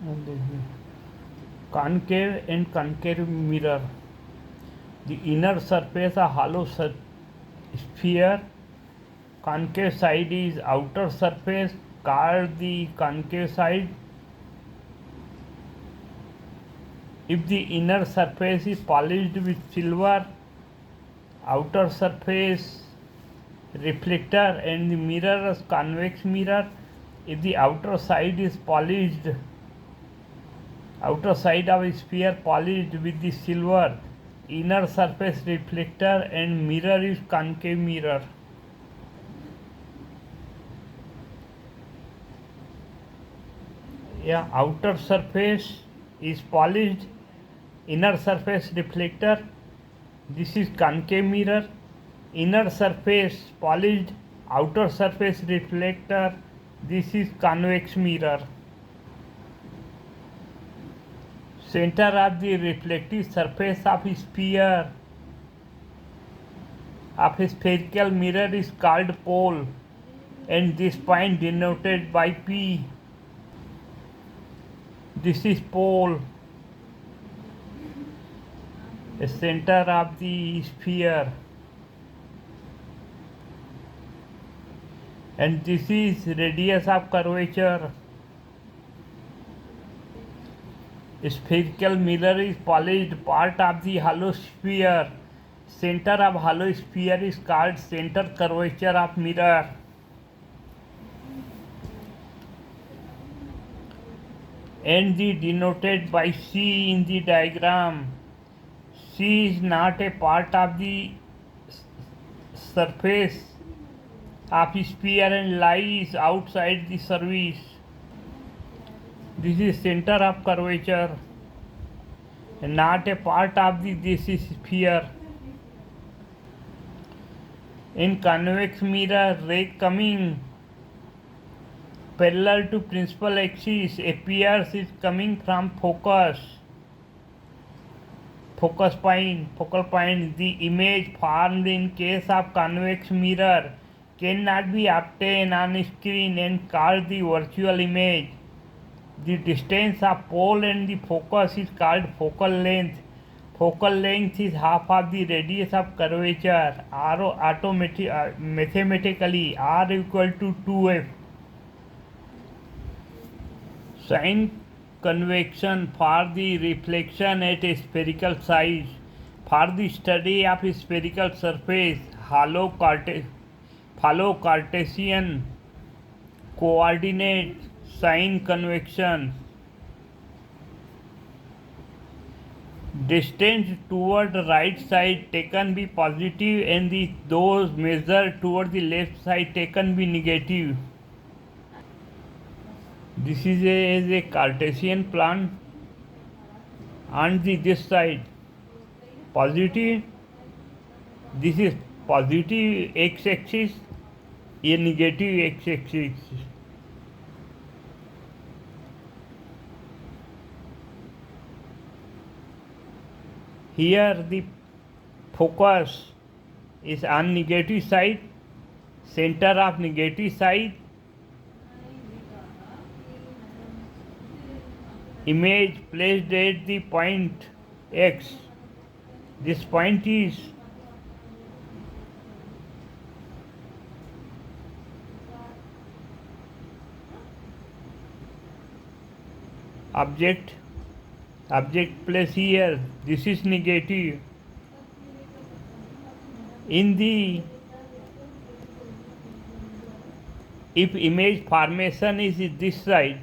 And concave and concave mirror. The inner surface a hollow sphere. Concave side is outer surface called the concave side. If the inner surface is polished with silver, outer surface reflector and the mirror is convex mirror. If the outer side is polished, outer side of a sphere polished with the silver, inner surface reflector and mirror is concave mirror. Yeah, outer surface is polished, inner surface reflector, this is concave mirror. Inner surface polished, outer surface reflector, this is convex mirror. Center of the reflective surface of a sphere of a spherical mirror is called pole, and this point denoted by P. This is pole, the center of the sphere, and this is radius of curvature. Spherical mirror is polished part of the hollow sphere. Center of hollow sphere is called center curvature of mirror. And the denoted by C in the diagram. C is not a part of the surface of sphere and lies outside the surface. This is center of curvature and not a part of this sphere. In convex mirror, ray coming parallel to principal axis appears is coming from focal point. The image formed in case of convex mirror cannot be obtained on screen and called the virtual image. The distance of pole and the focus is called focal length. Focal length is half of the radius of curvature. Mathematically, R equal to 2f. Sin convection for the reflection at a spherical size. For the study of a spherical surface, follow Cartesian coordinate sin convection. Distance toward the right side taken be positive and those measured toward the left side taken be negative. This is a Cartesian plan. On this side positive, this is positive x-axis, a negative x-axis. Here the focus is on negative side, center of negative side, image placed at the point X. This point is object place here. This is negative. In the if image formation is this side,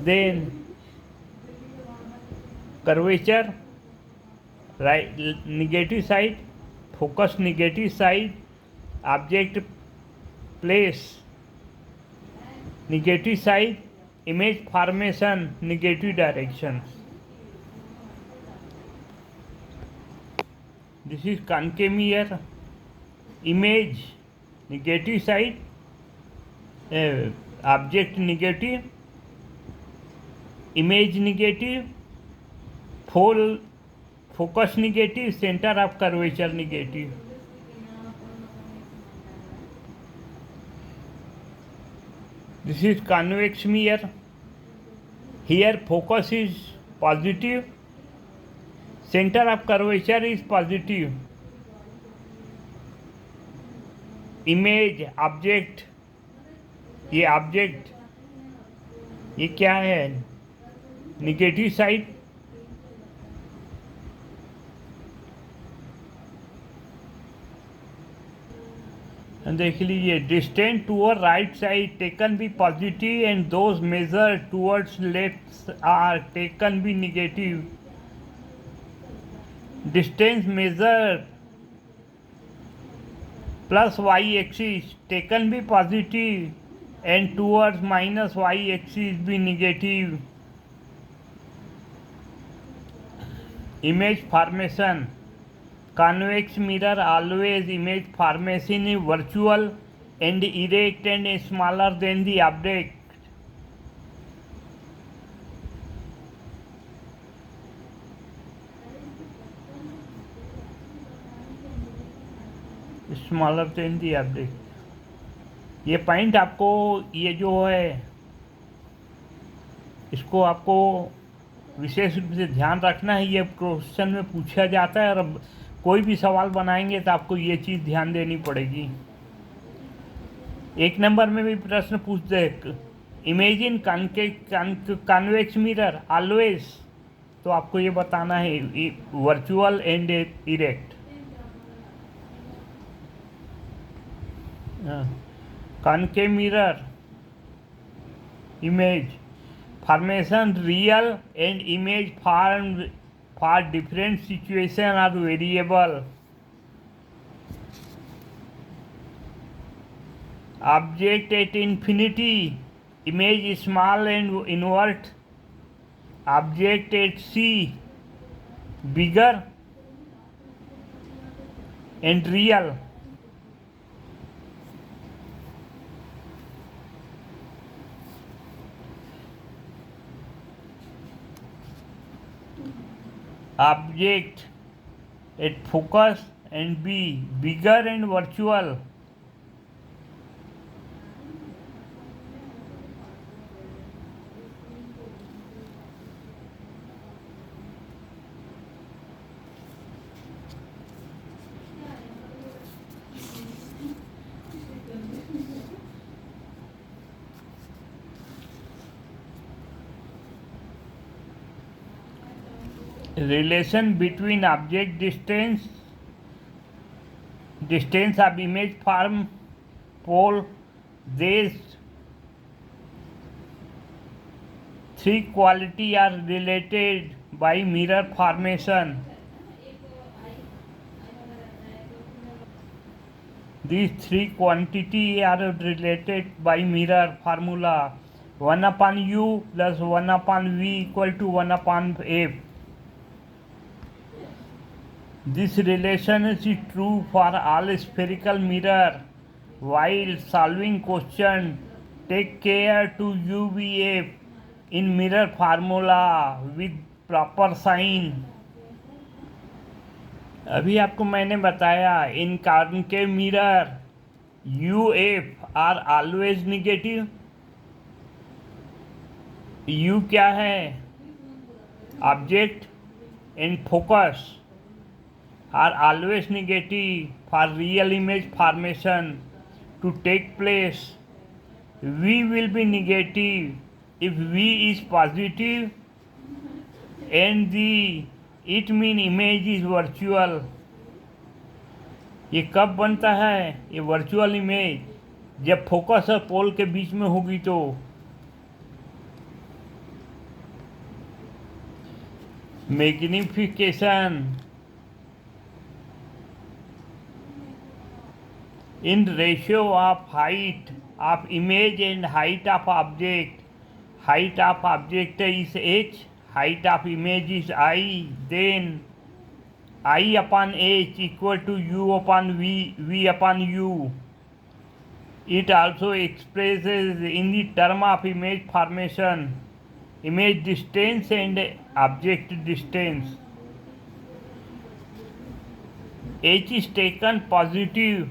then curvature right negative side, focus negative side, object place negative side, image formation negative directions. This is concave mirror, image negative side, object negative, image negative, full focus negative, center of curvature negative. This is convex mirror, Here focus is positive, center of curvature is positive, image object, ये object ये क्या है, negative side, देख लीजिए distance toward right side taken be positive and those measure towards left are taken be negative. Distance measure plus Y axis taken be positive and towards minus y axis be negative. Image formation. Convex mirror always image formation is virtual and erect and smaller than the object. Smaller than the object. ये point आपको ये जो है इसको आपको विशेष रूप से ध्यान रखना है. ये क्वेश्चन में पूछा जाता है और अब कोई भी सवाल बनाएंगे तो आपको ये चीज़ ध्यान देनी पड़ेगी. एक नंबर में भी प्रश्न पूछते हैं इमेजिन कॉन्वेक्स मिरर ऑलवेज, तो आपको ये बताना है virtual and erect. concave mirror image formation real and image formed for different situation are variable. Object at infinity image small and invert. Object at C bigger and real. Object at focus and B bigger and virtual. Relation between object distance of image form pole. These three quality are related by mirror formation. These three quantity are related by mirror formula 1/u plus 1/v equal to 1/f. This relation is true for all spherical mirror. While solving question, take care to UVF in mirror formula with proper sign. अभी आपको मैंने बताया in concave mirror UF are always negative. U क्या है, object and focus are always negative for real image formation to take place. V will be negative if V is positive and it mean image is virtual. ये कब बनता है, ये virtual image जब focus और पोल के बीच में होगी. तो magnification in ratio of height of image and height of object. Height of object is h, height of image is I, then I upon h equal to u upon v upon u. It also expresses in the term of image formation, image distance and object distance. H is taken positive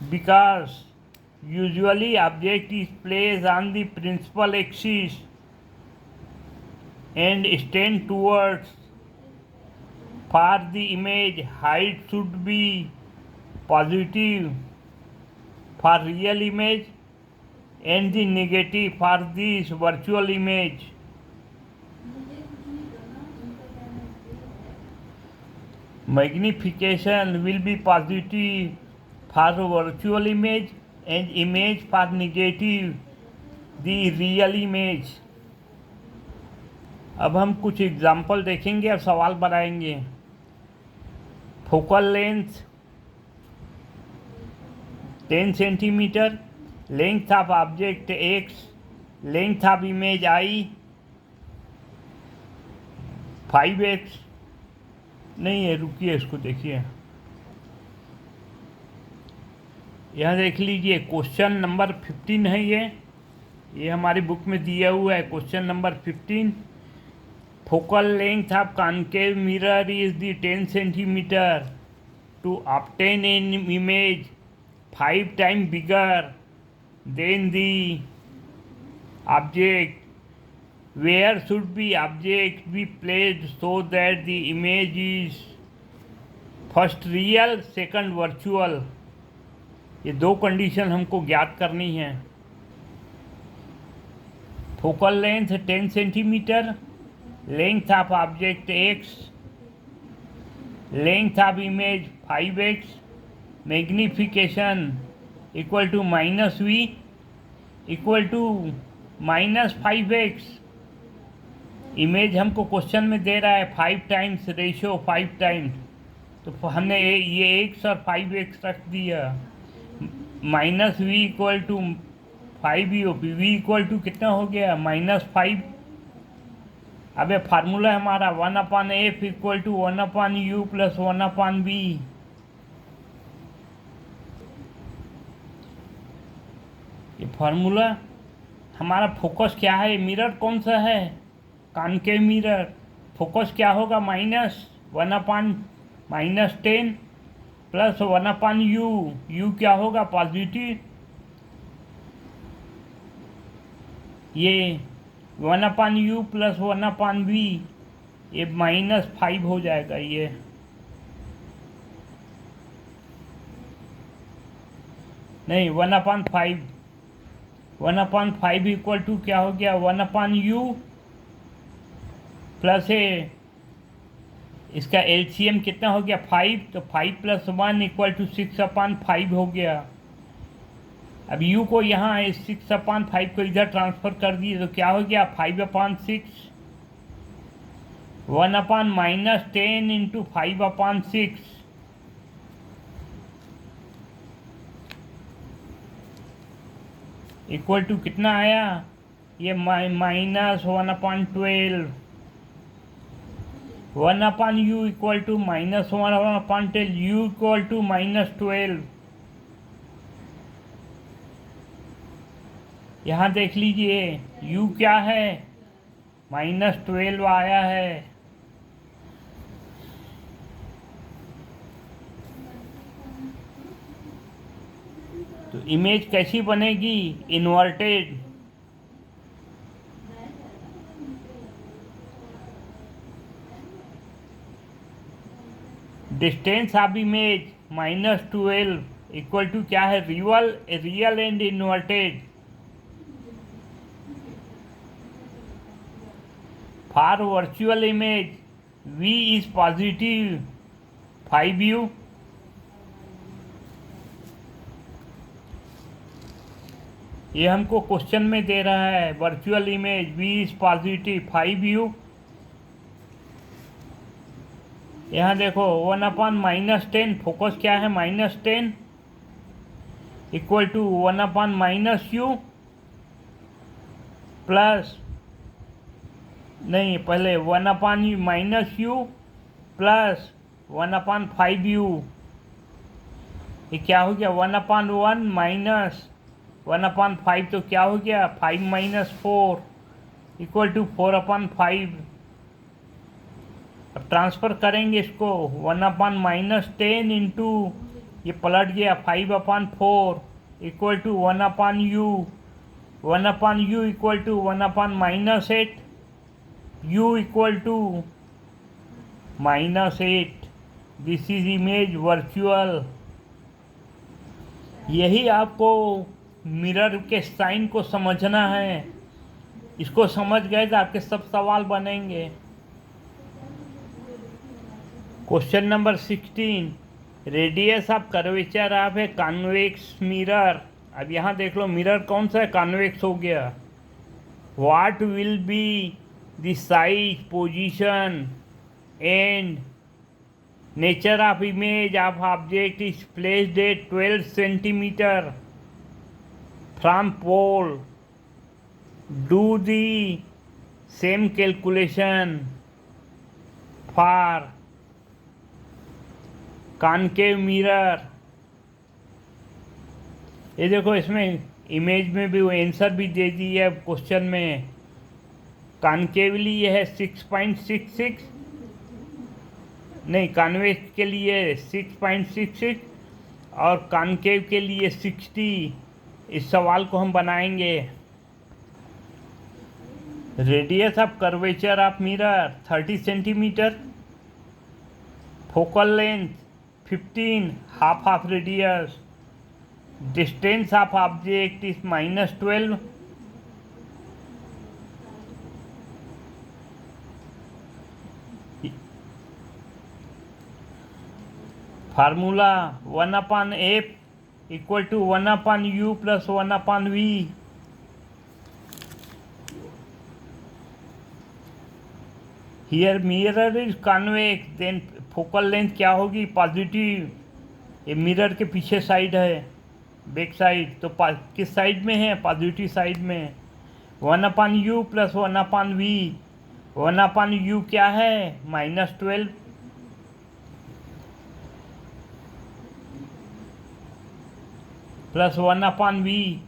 because usually object is placed on the principal axis and stand towards. For the image, height should be positive for real image and the negative for this virtual image. Magnification will be positive for virtual image and image for negative the real image. अब हम कुछ example देखेंगे और सवाल बनाएंगे. Focal length 10 centimetre, length of object x, length of image i 5x. नहीं है, रुकिए, इसको देखिए. यहाँ देख लीजिए, क्वेश्चन नंबर 15 है. ये हमारी बुक में दिया हुआ है. Question number 15, focal length of concave mirror is the 10 centimetre to obtain an image 5 times bigger than the object. Where should the object be placed so that the image is first real, second virtual? ये दो condition हमको ज्ञात करनी है. Focal length 10 centimetre, length of object x, length of image 5x, magnification equal to -v equal to -5x. Image हमको question में दे रहा है 5 times, रेशो 5 times, तो हमने ये x और 5x रख दिया. -v equal to 5 v equal to कितना हो गया, -5. अब ये फार्मूला हमारा 1/f equal to 1/u plus 1/v. ये फार्मूला हमारा. फोकस क्या है, मिरर कौन सा है, कॉन्केव मिरर. फोकस क्या होगा, -1/-10 प्लस 1/u. u क्या होगा, पॉजिटिव. ये 1/u प्लस 1/v, ये -5 हो जाएगा. ये नहीं, 1/5 इक्वल टू क्या हो गया, 1/u प्लस इसका एलसीएम कितना हो गया, 5. तो 5 + 1 इक्वल टू 6/5 हो गया. अब u को यहाँ 6/5 को इधर ट्रांसफ़र कर दिए तो क्या हो गया, 5/6. 1/-10 इंटू 5/6 इक्वल टू कितना आया, ये -1/12. 1/u equal to -1/10, u equal to -12. यहाँ देख लीजिए, u क्या है, -12 आया है. तो इमेज कैसी बनेगी, inverted. Distance of image -12 equal to क्या है, real and inverted. For virtual image v is positive 5u. ये हमको क्वेश्चन में दे रहा है, virtual image v is positive 5u. यहाँ देखो 1/-10, फोकस क्या है, -10 इक्वल टू 1/-u प्लस, नहीं पहले 1/-u प्लस 1/5u. ये क्या हो गया, 1/1 माइनस 1/5, तो क्या हो गया, 5 - 4 इक्वल टू 4/5. अब ट्रांसफ़र करेंगे इसको, 1/-10 इंटू ये पलट गया 5/4 equal to 1/u. 1/u equal to 1/-8 u equal to -8. This is image virtual. यही आपको मिरर के साइन को समझना है। इसको समझ गए तो आपके सब सवाल बनेंगे। Question number 16, radius of curvature of a convex mirror. अब यहाँ देख लो मिरर कौन सा है, कॉन्वेक्स हो गया। What will be the size, position and nature of image of object is placed at 12 centimetre from pole. Do the same calculation for concave mirror. ये देखो इसमें इमेज में भी वो आंसर भी दे दी है क्वेश्चन में। कॉनकेवली ये है 6.66, नहीं कॉन्वेक्स के लिए 6.66 और कॉनकेव के लिए 60। इस सवाल को हम बनाएंगे। Radius of curvature of mirror 30 centimetre, focal length 15, half of radius, distance of object is -12, formula 1/f equal to 1/u plus 1/v। Here mirror is convex, then focal length क्या होगी, पॉजिटिव। ये मिरर के पीछे side है, back side, तो किस side में है, पॉजिटिव साइड में। 1/u plus 1/v। 1/u क्या है, -12, प्लस 1/v।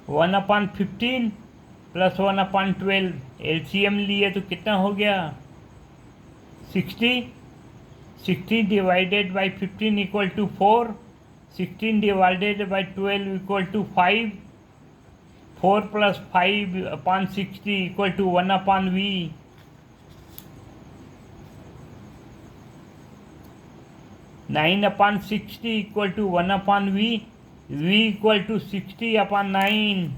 1/15 प्लस 1/12। एलसीएम लिए तो कितना हो गया, 60। 60 divided by 15 equal to 4। 16 divided by 12 equal to 5। 4 plus 5/60 equal to 1/v। 9/60 equal to 1/v। v equal to 60/9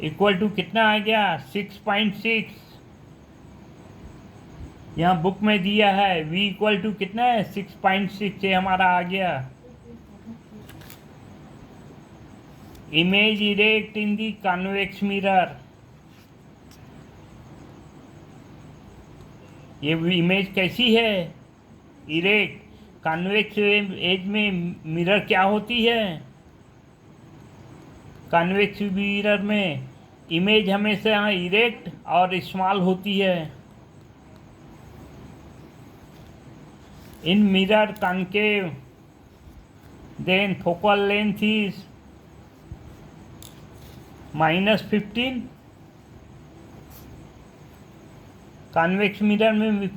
equal to कितना आ गया, 6.6। यहाँ बुक में दिया है v इक्वल टू कितना है, 6.6। ये हमारा आ गया। Image erect in the convex mirror. ये इमेज कैसी है, इरेक्ट। कॉन्वेक्स एज में मिरर क्या होती है, कॉन्वेक्स मिरर में इमेज हमेशा इरेक्ट और स्मॉल होती है। In mirror concave then focal length is -15। Convex mirror में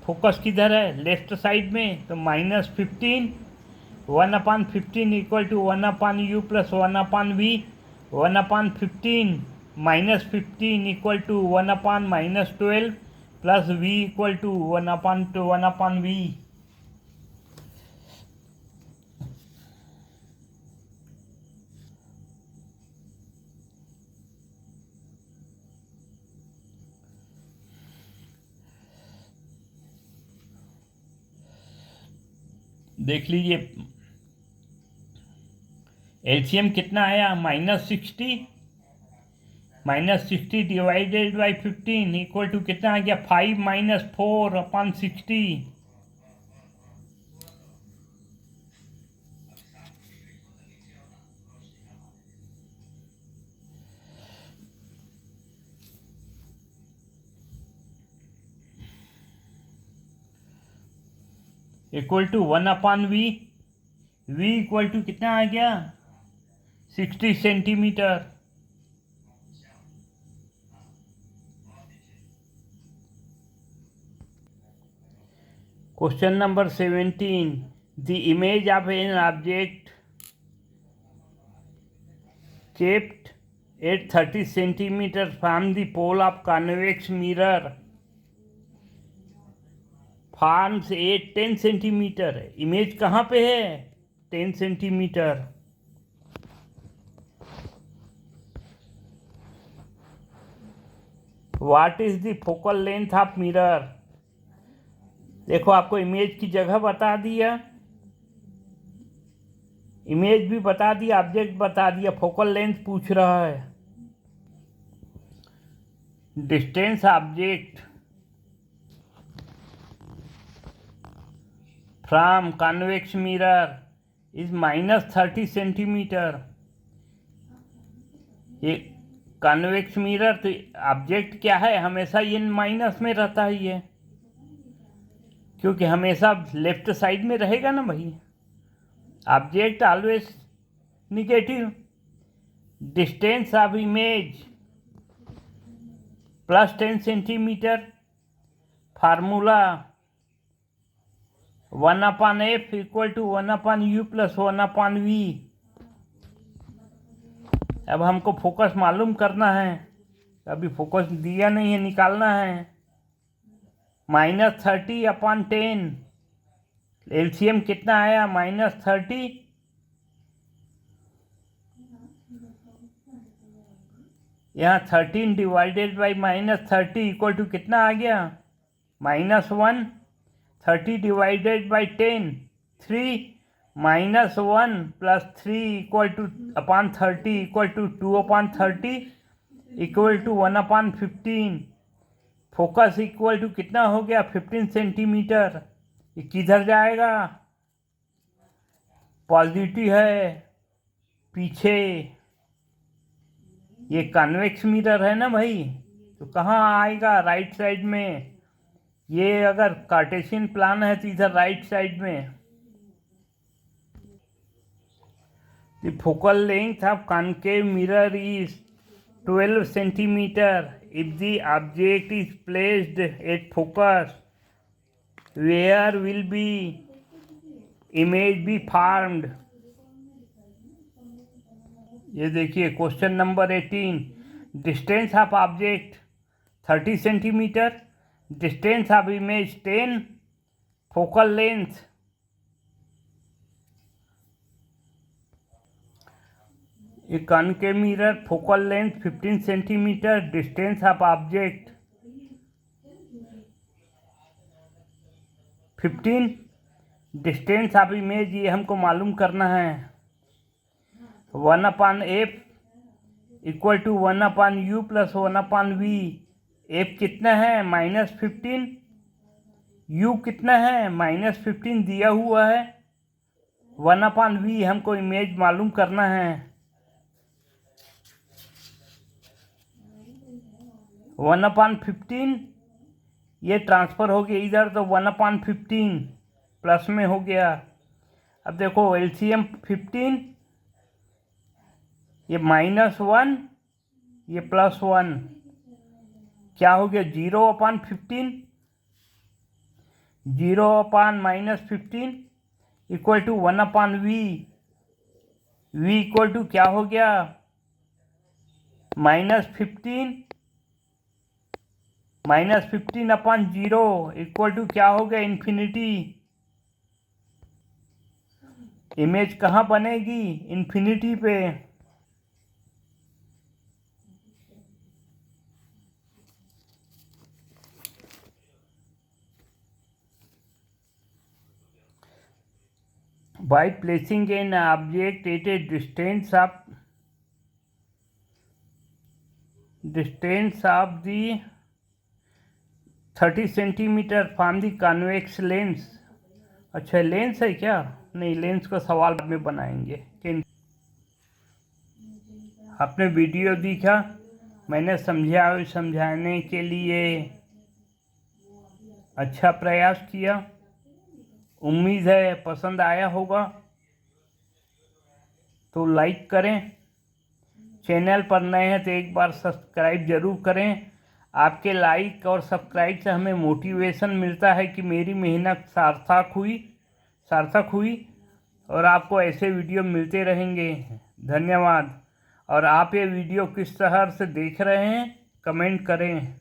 फोकस किधर है, लेफ्ट साइड में, तो -15। 1/15 equal to 1/u plus 1/v। 1/15 -15 equal to 1/-12 plus v equal to 1/v। देख लीजिए एलसीएम कितना आया, -60। -60 डिवाइडेड बाई 15 इक्वल टू कितना आ गया, 5 - 4/60। Equal to 1/v। v equal to कितना आ गया, 60 centimetre. Question number 17, the image of an object kept at 30 centimeter from the pole of convex mirror forms at 10 centimetre. Image कहाँ पे है? 10 centimetre. What is the focal length of mirror? देखो आपको image की जगह बता दिया, इमेज भी बता दिया, ऑब्जेक्ट बता दिया, फोकल लेंथ पूछ रहा है। Distance object from convex mirror is -30 centimetre. ये कॉन्वेक्स मिरर तो ऑब्जेक्ट क्या है, हमेशा ये माइनस में रहता है ये, क्योंकि हमेशा लेफ्ट साइड में रहेगा ना भाई, object always negative. Distance of image +10 centimetre. Formula 1/f = 1/u + 1/v। अब हमको फोकस मालूम करना है, अभी फोकस दिया नहीं है, निकालना है। -30/10, एलसीएम कितना आया? -30 यहाँ 13 डिवाइडेड बाई -30 = कितना आ गया? -1। 30 divided by 10 3, -1 + 3 = 30 = 2/30 = 1/15। Focus equal to कितना हो गया? 15 सेंटीमीटर। ये किधर जाएगा? पॉजिटिव है पीछे। ये कॉन्वेक्स मिरर है ना भाई, तो कहाँ आएगा? राइट साइड में। ये अगर कार्टेशियन प्लान है तो इधर राइट साइड में। The focal length of concave mirror is 12 centimetre if the object is placed at focus, where will be image be formed? ये देखिए question number 18। Distance of object 30 centimetre, distance of image 10, focal length A concave mirror, focal length 15 centimetre, distance of object 15, distance of image ये हमको मालूम करना है। 1/f = 1/u + 1/v। f कितना है? -15। u कितना है? -15 दिया हुआ है। 1/v हमको इमेज मालूम करना है। 1/15 ये ट्रांसफ़र हो गया इधर, तो 1/15 प्लस में हो गया। अब देखो एलसीएम 15, ये -1, ये +1, क्या हो गया? 0/15। 0/-15 = 1/v। v = क्या हो गया? -15 -15/0 = क्या हो गया? इन्फिनिटी। इमेज कहाँ बनेगी? इन्फिनिटी पे। By placing an object at a distance of the 30 centimetre from the convex lens. अच्छा लेंस है क्या? नहीं, लेंस को सवाल में बनाएंगे। आपने वीडियो देखा, मैंने समझाने के लिए अच्छा प्रयास किया। उम्मीद है पसंद आया होगा, तो लाइक करें। चैनल पर नए हैं तो एक बार सब्सक्राइब ज़रूर करें। आपके लाइक और सब्सक्राइब से हमें मोटिवेशन मिलता है कि मेरी मेहनत सार्थक हुई और आपको ऐसे वीडियो मिलते रहेंगे। धन्यवाद। और आप ये वीडियो किस तरह से देख रहे हैं कमेंट करें।